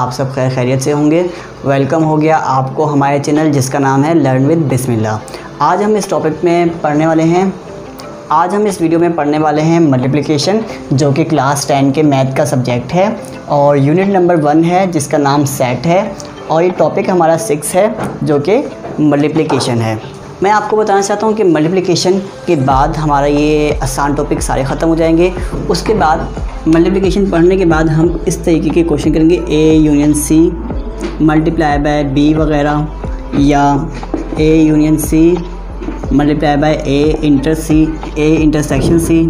आप सब खैरियत से होंगे। वेलकम हो गया आपको हमारे चैनल जिसका नाम है लर्न विद बिस्मिल्लाह। आज हम इस टॉपिक में पढ़ने वाले हैं आज हम इस वीडियो में पढ़ने वाले हैं मल्टीप्लिकेशन, जो कि क्लास 10 के मैथ का सब्जेक्ट है और यूनिट नंबर 1 है जिसका नाम सेट है और ये टॉपिक हमारा 6 है जो कि मल्टीप्लिकेशन है। मैं आपको बताना चाहता हूँ कि मल्टीप्लिकेशन के बाद हमारा ये आसान टॉपिक सारे ख़त्म हो जाएंगे। उसके बाद मल्टीप्लिकेशन पढ़ने के बाद हम इस तरीके के क्वेश्चन करेंगे, A union C multiply by B वगैरह, या A union C multiply by A intersection C,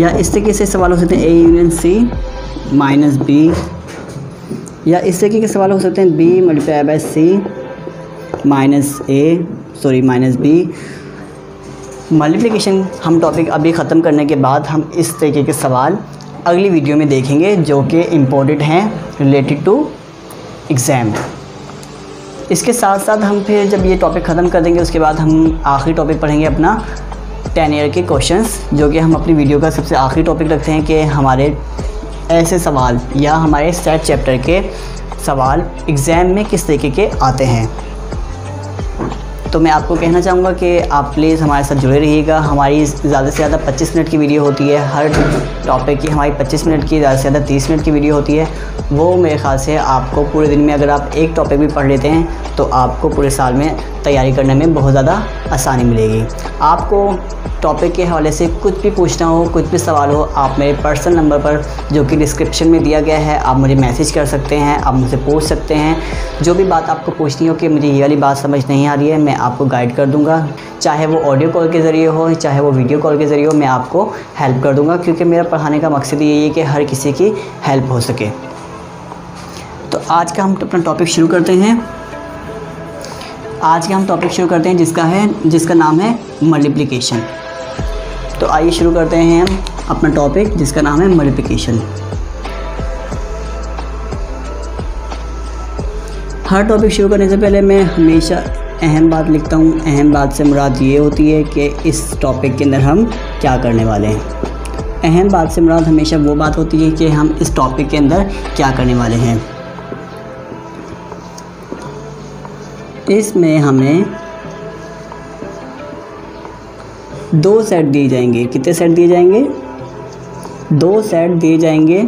या इस तरीके से सवाल हो सकते हैं A union C minus B, या इस तरीके के सवाल हो सकते हैं B multiply by C minus B. Multiplication हम टॉपिक अभी ख़त्म करने के बाद हम इस तरीके के सवाल अगली वीडियो में देखेंगे जो कि इम्पोर्टेंट हैं रिलेटेड टू एग्ज़ाम। इसके साथ साथ हम फिर जब ये टॉपिक ख़त्म कर देंगे उसके बाद हम आखिरी टॉपिक पढ़ेंगे अपना 10 ईयर के क्वेश्चंस, जो कि हम अपनी वीडियो का सबसे आखिरी टॉपिक रखते हैं कि हमारे ऐसे सवाल या हमारे सेट चैप्टर के सवाल एग्ज़ाम में किस तरीके के आते हैं। तो मैं आपको कहना चाहूँगा कि आप प्लीज़ हमारे साथ जुड़े रहिएगा। हमारी ज़्यादा से ज़्यादा 25 मिनट की वीडियो होती है, हर टॉपिक की हमारी 25 मिनट की, ज़्यादा से ज़्यादा 30 मिनट की वीडियो होती है। वो मेरे ख़्याल से आपको पूरे दिन में अगर आप एक टॉपिक भी पढ़ लेते हैं तो आपको पूरे साल में तैयारी करने में बहुत ज़्यादा आसानी मिलेगी। आपको टॉपिक के हवाले से कुछ भी पूछना हो, कुछ भी सवाल हो, आप मेरे पर्सनल नंबर पर जो कि डिस्क्रिप्शन में दिया गया है आप मुझे मैसेज कर सकते हैं, आप मुझसे पूछ सकते हैं। जो भी बात आपको पूछनी हो कि मुझे ये वाली बात समझ नहीं आ रही है, मैं आपको गाइड कर दूंगा, चाहे वो ऑडियो कॉल के ज़रिए हो चाहे वो वीडियो कॉल के ज़रिए हो, मैं आपको हेल्प कर दूंगा, क्योंकि मेरा पढ़ाने का मकसद यही है कि हर किसी की हेल्प हो सके। तो आज का हम अपना टॉपिक शुरू करते हैं। जिसका नाम है मल्टीप्लिकेशन। तो आइए शुरू करते हैं हम अपना टॉपिक जिसका नाम है मल्टीप्लिकेशन। हर टॉपिक शुरू करने से पहले मैं हमेशा अहम बात लिखता हूँ। अहम बात से मुराद ये होती है कि इस टॉपिक के अंदर हम क्या करने वाले हैं। अहम बात से मुराद हमेशा वो बात होती है कि हम इस टॉपिक के अंदर क्या करने वाले हैं। इसमें हमें 2 सेट दिए जाएंगे। कितने सेट दिए जाएंगे? 2 सेट दिए जाएंगे।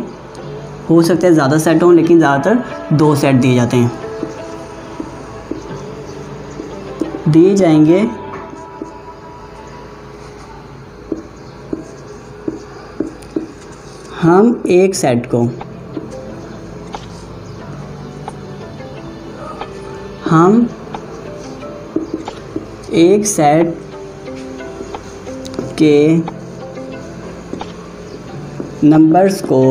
हो सकता है ज़्यादा सेट हों, लेकिन ज़्यादातर 2 सेट दिए जाते हैं। दिए जाएंगे हम एक सेट को एक सेट के नंबर्स को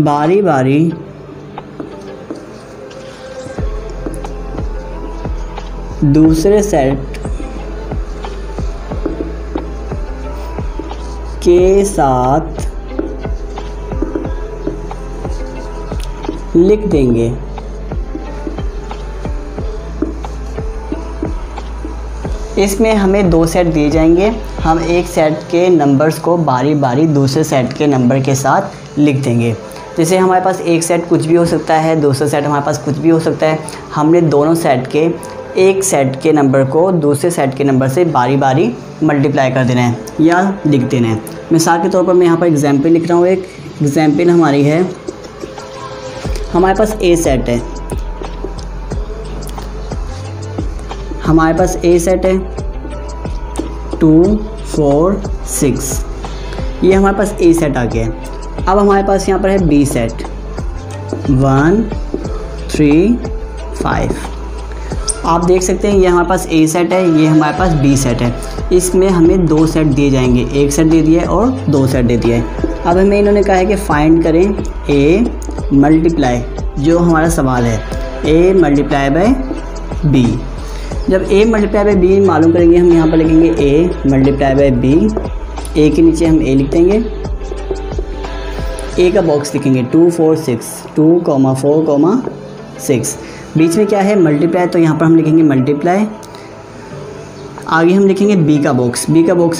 बारी बारी दूसरे सेट के साथ लिख देंगे। इसमें हमें 2 सेट दिए जाएंगे। हम एक सेट के नंबर्स को बारी बारी दूसरे सेट के नंबर के साथ लिख देंगे। जैसे हमारे पास एक सेट कुछ भी हो सकता है, दूसरा सेट हमारे पास कुछ भी हो सकता है। हमने दोनों सेट के एक सेट के नंबर को दूसरे सेट के नंबर से बारी बारी मल्टीप्लाई कर देना है या लिख देना है। मिसाल के तौर पर मैं यहाँ पर एग्जाम्पल लिख रहा हूँ। एक एग्जाम्पल हमारी है, हमारे पास ए सेट है। हमारे पास ए सेट है 2 4 6, ये हमारे पास ए सेट आ गया है। अब हमारे पास यहाँ पर है बी सेट 1 3 5। आप देख सकते हैं ये हमारे पास ए सेट है, ये हमारे पास बी सेट है। इसमें हमें 2 सेट दिए जाएंगे, एक सेट दे दिया है और 2 सेट दे दिया है। अब हमें इन्होंने कहा है कि फाइंड करें ए मल्टीप्लाई, जो हमारा सवाल है ए मल्टीप्लाई बाय बी। जब ए मल्टीप्लाई बाय बी मालूम करेंगे, हम यहाँ पर लिखेंगे ए मल्टीप्लाई बाय बी। ए के नीचे हम ए लिख देंगे, ए का बॉक्स लिखेंगे 2 4 6, 2 4 6। बीच में क्या है? मल्टीप्लाई, तो यहाँ पर हम लिखेंगे मल्टीप्लाई। आगे हम लिखेंगे बी का बॉक्स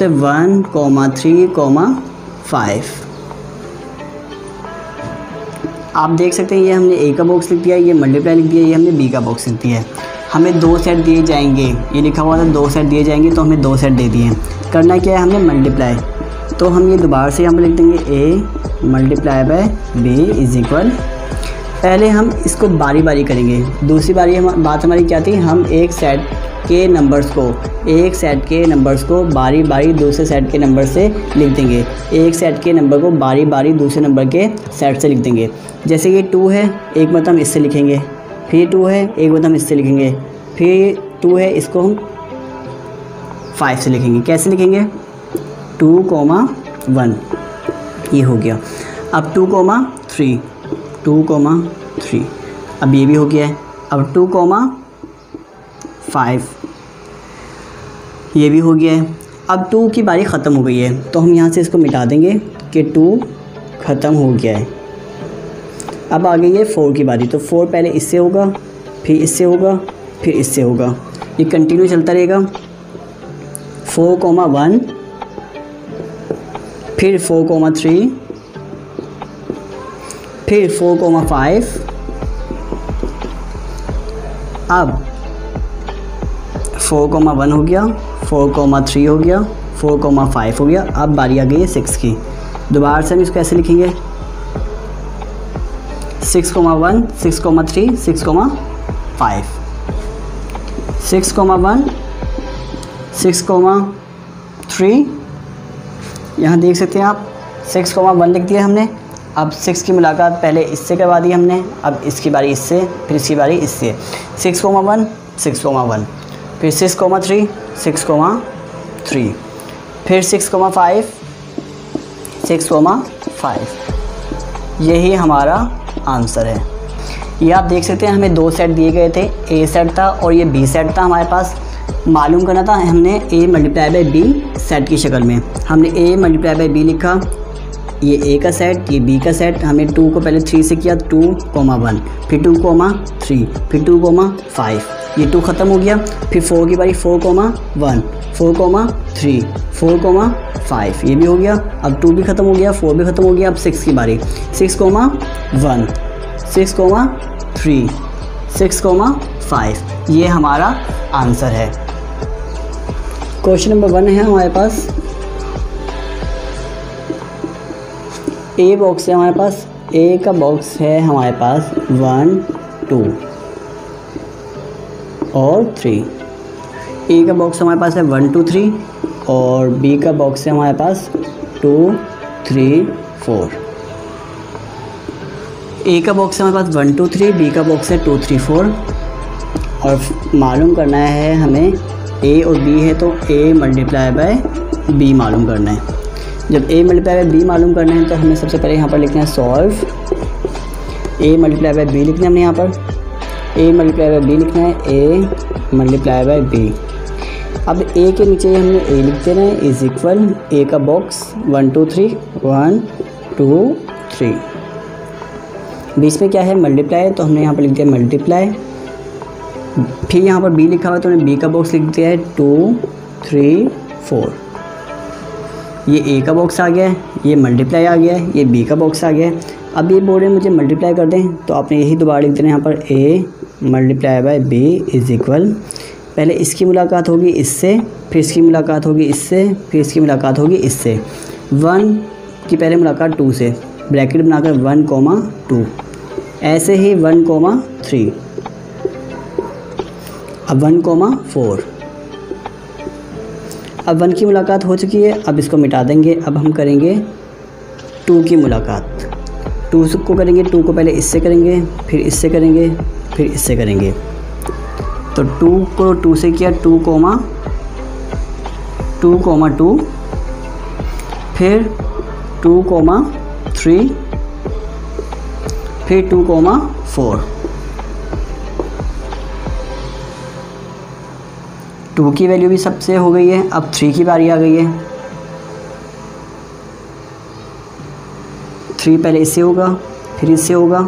है 1 3 5। आप देख सकते हैं ये हमने ए का बॉक्स लिख दिया, ये मल्टीप्लाई लिख दिया, ये हमने बी का बॉक्स लिख दिया है। हमें 2 सेट दिए जाएंगे, ये लिखा हुआ था 2 सेट दिए जाएंगे, तो हमें 2 सेट दे दिए। करना क्या है, हमने मल्टीप्लाई, तो हम ये दोबारा से यहाँ पर लिख देंगे A multiply by B is equal. पहले हम इसको बारी बारी करेंगे। दूसरी बारी बात हमारी क्या थी, हम एक सेट के नंबर्स को बारी बारी दूसरे सेट के नंबर से लिख देंगे। एक सेट के नंबर को बारी बारी दूसरे नंबर के सेट से लिख देंगे। जैसे ये 2 है, एक मतलब हम इससे लिखेंगे, फिर 2 है, एक मतलब हम इससे लिखेंगे, फिर 2 है, इसको हम 5 से लिखेंगे। कैसे लिखेंगे, 2,1 ये हो गया। अब 2,3 2,3 अब ये भी हो गया है। अब 2,5 ये भी हो गया है। अब 2 की बारी ख़त्म हो गई है, तो हम यहाँ से इसको मिटा देंगे कि 2 ख़त्म हो गया है। अब आ गई है 4 की बारी, तो 4 पहले इससे होगा, फिर इससे होगा, फिर इससे होगा, ये कंटिन्यू चलता रहेगा। 4,1 फिर 4,3 फिर 4,5 अब 4,1 हो गया, 4,3 हो गया, 4,5 हो गया। अब बारी आ गई है 6 की। दोबारा से हम इसको ऐसे लिखेंगे 6,1 6,3 6,5 6,1 6,3 यहाँ देख सकते हैं आप 6,1 लिख दिया हमने। अब 6 की मुलाकात पहले इससे करवा दी हमने, अब इसकी बारी इससे, फिर इसकी बारी इससे। 6,1 6,1 फिर 6,3 6,3 फिर 6,5 6,5 यही हमारा आंसर है। ये आप देख सकते हैं हमें 2 सेट दिए गए थे, ए सेट था और ये बी सेट था। हमारे पास मालूम करना था, हमने ए मल्टीप्लाई बाय बी सेट की शक्ल में हमने ए मल्टीप्लाई बाय बी लिखा। ये ए का सेट, ये बी का सेट। हमने 2 को पहले 3 से किया, 2,1 फिर 2,3 फिर 2,5 ये 2 ख़त्म हो गया। फिर 4 की बारी 4,1 4,3 4,5 ये भी हो गया। अब 2 भी ख़त्म हो गया, 4 भी ख़त्म हो गया। अब 6 की बारी 6,1 6,3 6,5 ये हमारा आंसर है। क्वेश्चन नंबर 1 है हमारे पास, ए बॉक्स है हमारे पास। ए का बॉक्स है हमारे पास 1 2 और 3। ए का बॉक्स हमारे पास है 1 2 3 और बी का बॉक्स है हमारे पास 2 3 4। ए का बॉक्स है हमारे पास 1 2 3, बी का बॉक्स है 2 3 4 और मालूम करना है हमें ए और बी है तो ए मल्टीप्लाई बाय बी मालूम करना है। जब ए मल्टीप्लाई बाय बी मालूम करना है तो हमें सबसे पहले यहाँ पर लिखना है solve. A multiply by B लिखना है हमने यहाँ पर, ए मल्टीप्लाई बाय बी लिखना है, ए मल्टीप्लाई बाय बी। अब ए के नीचे हमने ए लिख देना है इज इक्वल ए का बॉक्स 1 2 3 1 2 3। बीच में क्या है मल्टीप्लाई, तो हमने यहाँ पर लिख दिया मल्टीप्लाई। फिर यहाँ पर बी लिखा हुआ है तो हमने बी का बॉक्स लिख दिया है 2 3 4। ये ए का बॉक्स आ गया है, ये मल्टीप्लाई आ गया है, ये बी का बॉक्स आ गया है। अब ये बोल रहे हैं मुझे मल्टीप्लाई कर दें, तो आपने यही दोबारा लिख देना यहाँ पर A multiply by B is equal, पहले इसकी मुलाकात होगी इससे, फिर इसकी मुलाकात होगी इससे, फिर इसकी मुलाकात होगी इससे। 1 की पहले मुलाकात 2 से, ब्रैकेट बनाकर 1,2, ऐसे ही 1,3, अब 1,4। अब 1 की मुलाकात हो चुकी है, अब इसको मिटा देंगे। अब हम करेंगे 2 की मुलाकात। 2 को करेंगे, 2 को पहले इससे करेंगे, फिर इससे करेंगे, फिर इससे करेंगे। तो 2 को 2 से किया 2,2, फिर 2,3, फिर 2,4। 2 की वैल्यू भी सबसे हो गई है। अब 3 की बारी आ गई है। 3 पहले इससे होगा, फिर इससे होगा,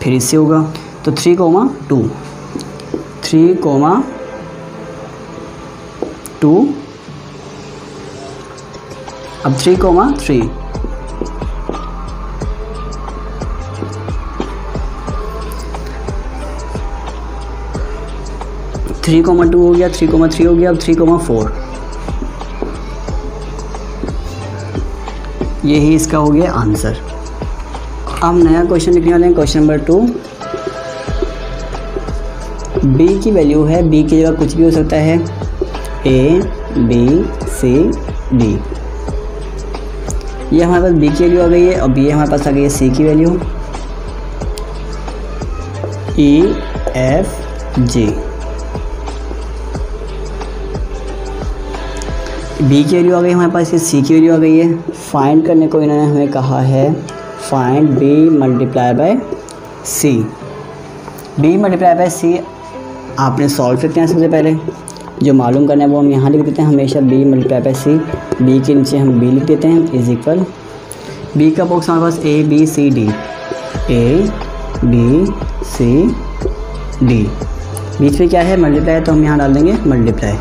फिर इससे होगा, तो 3,2 अब 3,3 3,2 हो गया, 3,3 हो गया, अब 3,4। यही इसका हो गया आंसर। अब नया क्वेश्चन लिखने वाले हैं, क्वेश्चन नंबर 2। b की वैल्यू है, b की जगह कुछ भी हो सकता है, a, b, c, d। ये हमारे पास b की वैल्यू आ गई है, और ये हमारे पास आ गई है c की value, e, f, g। b की वैल्यू आ गई हमारे पास, ये c की वैल्यू आ गई है। फाइंड करने को इन्होंने हमें कहा है find b multiply by c। b multiply by c आपने सॉल्व करते हैं। सबसे पहले जो मालूम करना है वो हम यहाँ लिख देते हैं हमेशा, b multiply by c। b के नीचे हम b लिख देते हैं इज इक्वल, b का बॉक्स हमारे पास a b c d, a b c d, बीच में क्या है मल्टीप्लाई, तो हम यहाँ डाल देंगे मल्टीप्लाई।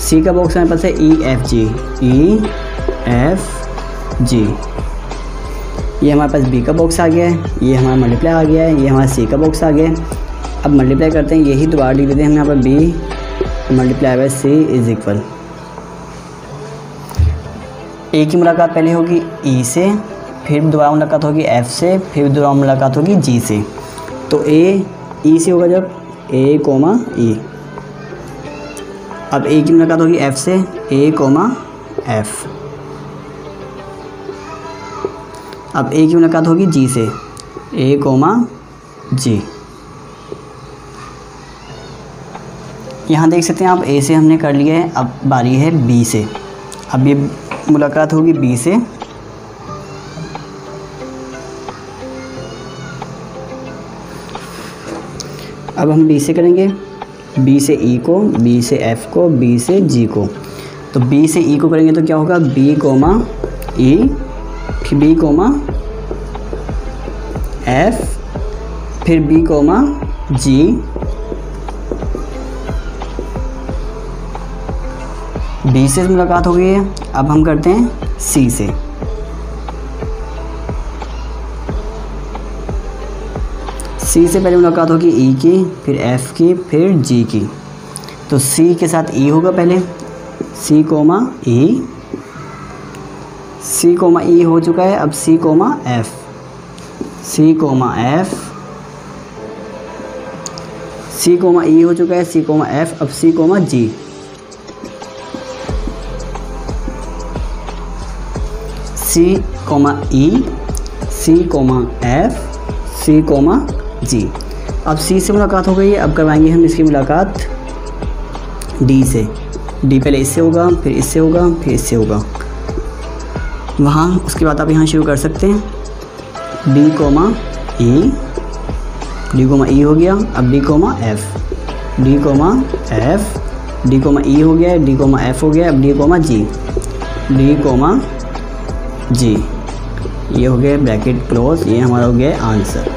c का बॉक्स हमारे पास है e f g, e f g। ये हमारे पास b का बॉक्स आ गया है, ये हमारा मल्टीप्लाई आ गया है, ये हमारा c का बॉक्स आ गया है। अब मल्टीप्लाई करते हैं, यही दोबारा लिख देते हैं हम यहाँ पर, b multiply by c is equal, a की मुलाकात पहले होगी e से, फिर दोबारा मुलाकात होगी f से, फिर दोबारा मुलाकात होगी g से। तो a e से होगा जब a, e। अब a की मुलाकात होगी f से, a, f। अब a की मुलाकात होगी g से, a, g। यहाँ देख सकते हैं आप, a से हमने कर लिया है, अब बारी है b से। अब ये मुलाकात होगी b से, अब हम b से करेंगे, b से e को, b से f को, b से g को। तो b से e को करेंगे तो क्या होगा, b, e, फिर b, f, फिर b, g, b से मुलाकात हो गई है। अब हम करते हैं c से, c से पहले मुलाकात होगी e की, फिर f की, फिर g की। तो c के साथ e होगा पहले, c, e, c, e हो चुका है। अब c, f, c, f, c, e हो चुका है, c, f। अब c, g, c, e, c, f, c, g। अब c से मुलाकात हो गई है, अब करवाएंगे हम इसकी मुलाकात d से। d पहले इससे होगा, फिर इससे होगा, फिर इससे होगा, वहाँ उसके बाद आप यहाँ शुरू कर सकते हैं। d, e, d, e हो गया। अब d, f, d, f, d, e हो गया, d, f हो गया। अब d, g, d, g। ये हो गया ब्रैकेट क्लोज, ये हमारा हो गया आंसर।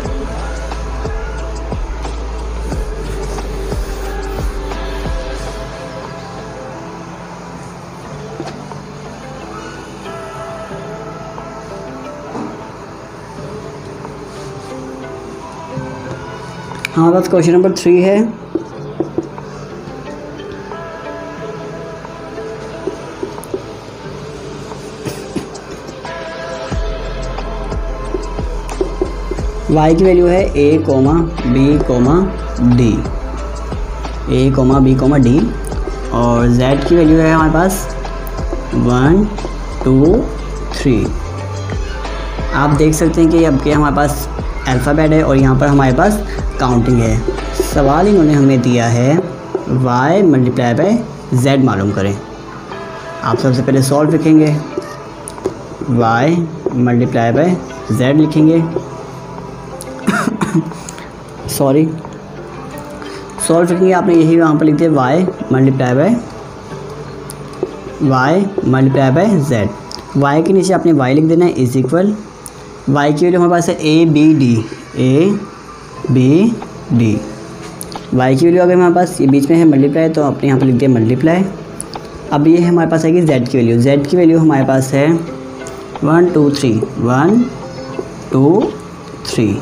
हमारे पास क्वेश्चन नंबर 3 है। y की वैल्यू है a, b, d, a, b, d। और z की वैल्यू है हमारे पास 1, 2, 3। आप देख सकते हैं कि अब के हमारे पास अल्फ़ाबेट है और यहाँ पर हमारे पास काउंटिंग है। सवाल इन्होंने हमें दिया है y मल्टीप्लाई बाय z मालूम करें। आप सबसे पहले सॉल्व लिखेंगे, y मल्टीप्लाई बाय z लिखेंगे, सॉरी सॉल्व लिखेंगे। आपने यही वहाँ पर लिख दिया y multiply by z। y के नीचे आपने y लिख देना है इज इक्वल, y की वैल्यू हमारे पास है a b d, y की वैल्यू आ गई हमारे पास, ये बीच में है मल्टीप्लाई, तो आपने यहाँ पर लिख दिया मल्टीप्लाई। अब ये हमारे पास आएगी z की वैल्यू, z की वैल्यू हमारे पास है 1, 2, 3, 1, 2, 3।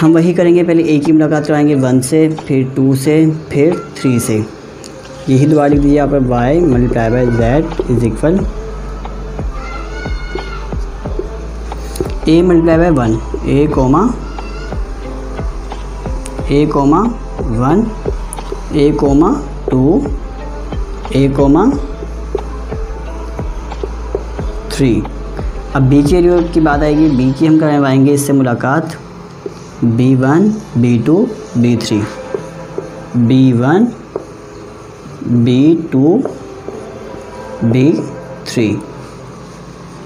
हम वही करेंगे, पहले ए की मुलाकात कराएंगे 1 से, फिर 2 से, फिर 3 से। यही दोबारा लिख दीजिए यहाँ पर y multiply by z is equal a multiply by 1, a comma 1, a comma 2, a comma 3। अब b की वैल्यू की बात आएगी, b की हम करवाएंगे इससे मुलाकात b1 b2 b3, b1 b2 b3,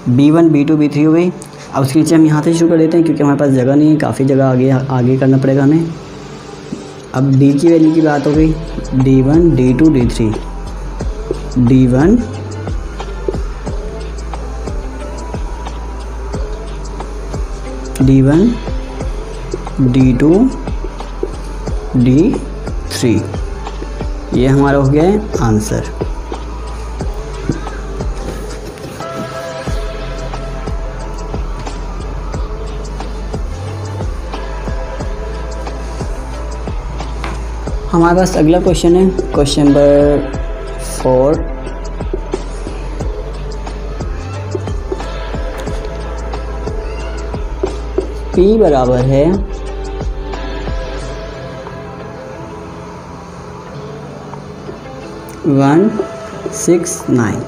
b1 b2 b3 हो गई। अब उसके नीचे हम यहाँ से शुरू कर देते हैं क्योंकि हमारे पास जगह नहीं है, काफ़ी जगह आगे करना पड़ेगा हमें। अब d की वैल्यू की बात हो गई, d1 d2 d3, d1 d1 d2 d3, ये हमारा हो गया आंसर। हमारे पास अगला क्वेश्चन है, क्वेश्चन नंबर 4। P बराबर है 169,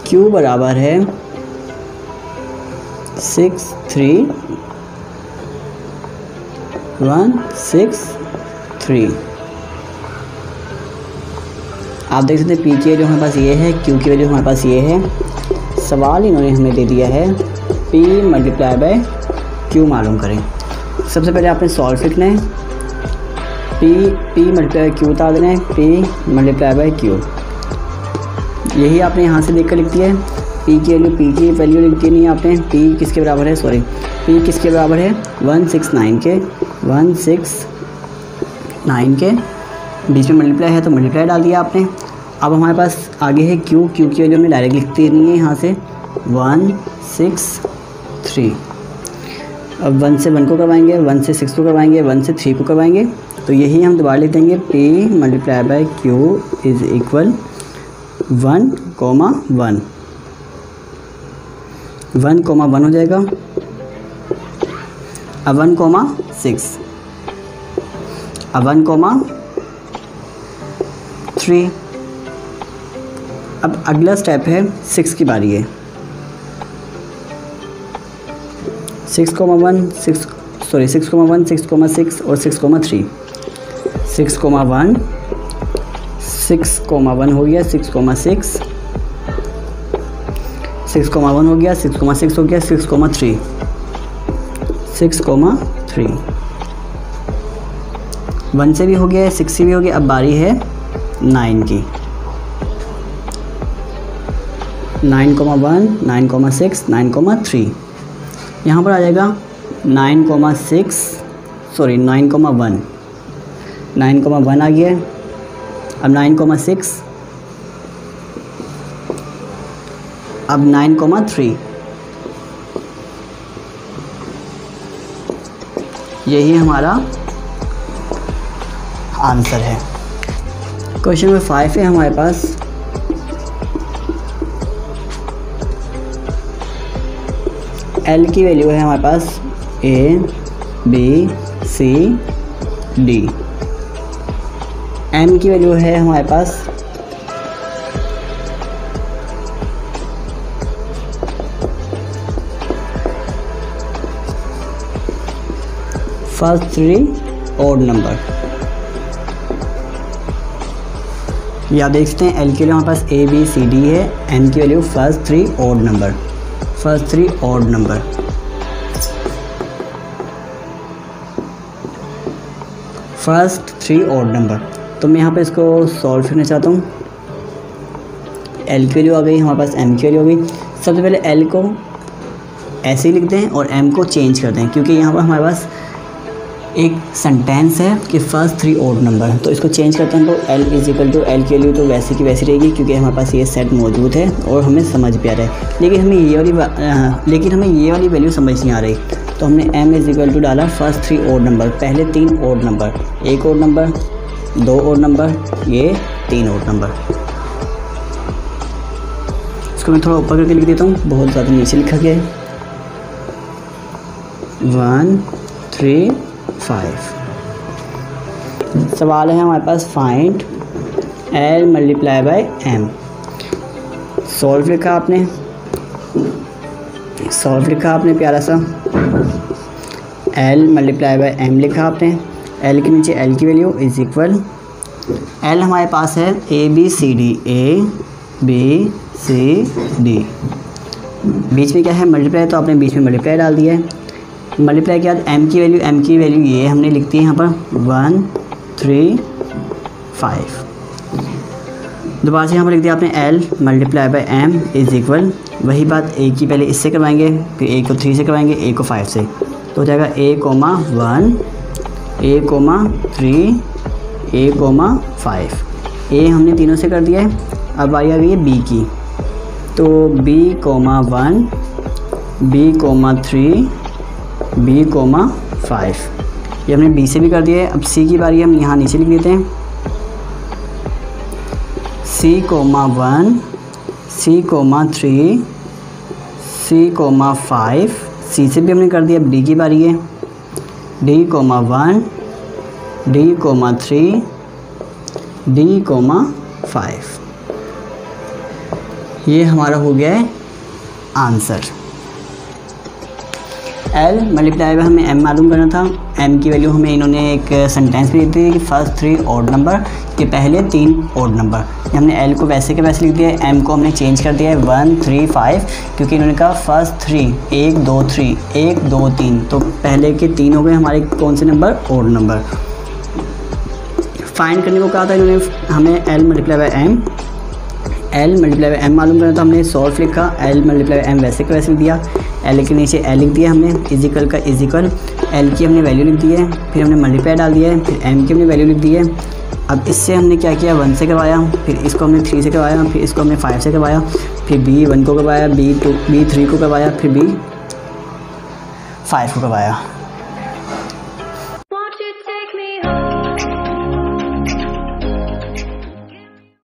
Q बराबर है 63163। आप देख सकते हैं P की वैल्यू हमारे पास ये है, Q की वैल्यू हमारे पास ये है। सवाल इन्होंने हमें दे दिया है P मल्टीप्लाई बाय Q मालूम करें। सबसे पहले आपने सॉल्व लिखना है, P मल्टीप्लाई बाय Q उतार देना है, P मल्टीप्लाई बाय Q। यही आपने यहाँ से देखकर लिख दिया है। P की वैल्यू लिख दी नहीं आपने। P किसके बराबर है, सॉरी P किसके बराबर है 169 के, 169 के बीच में मल्टीप्लाई है तो मल्टीप्लाई डाल दिया आपने। अब हमारे पास आगे है Q की वैल्यू हमें डायरेक्ट लिख देनी है यहाँ से 163। अब 1 से 1 को करवाएंगे, 1 से 6 को करवाएंगे, 1 से 3 को करवाएंगे, तो यही हम दोबारा लिख देंगे P multiply by Q is equal 1, 1 हो जाएगा। अब 1, 6, अब 1, 3। अब अगला स्टेप है 6 की बारी है। 6,1, 6,1, 6,6 और 6,3। 6,1, 6,1 हो गया, 6,6, 6,1 हो गया, 6,6 हो गया, 6,3, 6,3। 1 से भी हो गया, 6 से भी हो गया। अब बारी है 9 की। 9,1, 9,6, 9,3। यहाँ पर आ जाएगा 9,6, सॉरी 9,1, 9,1 आ गया। अब 9,6, अब 9,3। यही हमारा आंसर है। क्वेश्चन नंबर 5 है हमारे पास। L की वैल्यू है हमारे पास A, B, C, D। M की वैल्यू है हमारे पास फर्स्ट 3 ऑड नंबर। ये आप देख सकते हैं L की वैल्यू हमारे पास A, B, C, D है। M की value first 3 odd number, first 3 odd number. First 3 odd number. तो मैं यहाँ पे इसको सॉल्व करना चाहता हूँ। L की वैल्यू आ गई हमारे पास, M की वैल्यू आ गई। सबसे पहले L को ऐसे ही लिखते हैं और M को चेंज करते हैं क्योंकि यहाँ पर हमारे पास एक सेंटेंस है कि फर्स्ट 3 ऑड नंबर है, तो इसको चेंज करते हैं। तो L is equal to L की वैल्यू तो वैसी की वैसी रहेगी क्योंकि हमारे पास ये सेट मौजूद है और हमें समझ भी आ रहा है। लेकिन हमें ये वाली वैल्यू समझ नहीं आ रही, तो हमने m इज इक्वल टू डाला फर्स्ट 3 ओड नंबर, पहले 3 odd number, 1 odd number, 2 odd number, ये 3 ओड नंबर। इसको मैं थोड़ा ऊपर करके लिख देता हूँ, बहुत ज़्यादा नीचे लिखा गया है। 1 3 5। सवाल है हमारे पास find L multiply by M। Solve लिखा आपने, प्यारा सा L मल्टीप्लाई बाय M लिखा आपने। L के नीचे L की वैल्यू इज इक्वल, L हमारे पास है A B C D, बीच में क्या है मल्टीप्लाई, तो आपने बीच में मल्टीप्लाई डाल दिया है। मल्टीप्लाई के बाद M की वैल्यू ये हमने लिख दी है यहाँ पर 1 3 5। दोबारा से यहाँ पर लिख दिया आपने L multiply by M is equal, वही बात A की पहले इससे करवाएंगे, फिर A को 3 से करवाएंगे, A को 5 से, तो हो जाएगा A, 1 A, 3 A, 5। A हमने तीनों से कर दिया है। अब आई आ गई है B की, तो B, 1 B, 3 B, 5, ये हमने B से भी कर दिया है। अब C की बारी हम यहाँ नीचे लिख देते हैं, C, 1 C, 3 C, 5, C से भी हमने कर दिया। D की बारी है, D, 1 D, 3 D, 5। ये हमारा हो गया है आंसर। L मल्टीप्लाई बाय हमें M मालूम करना था। M की वैल्यू हमें इन्होंने एक सेंटेंस में दी थी कि फर्स्ट 3 ओड नंबर के पहले 3 ओड नंबर। हमने L को वैसे के वैसे लिख दिया है, M को हमने चेंज कर दिया है 1 3 5, क्योंकि इन्होंने कहा फर्स्ट 3 1 2 3 1 2 3, तो पहले के 3 हो गए हमारे कौन से नंबर, ओड नंबर। फाइंड करने को कहा था इन्होंने हमें L मल्टीप्लाई बाय M मालूम करना था। हमने सॉल्व लिखा, L मल्टीप्लाई बाय M वैसे के वैसे लिख दिया, L के नीचे L लिख दिया हमने, इजिकल का इजिकल, L की हमने वैल्यू लिख दी है, फिर हमने मल्टीप्लाई डाल दिया है, फिर M की हमने वैल्यू लिख दी है। अब इससे हमने क्या किया, 1 से करवाया, फिर इसको हमने 3 से करवाया, फिर इसको हमने 5 से करवाया, फिर B1 को करवाया, B3 को करवाया, फिर B5 को करवाया।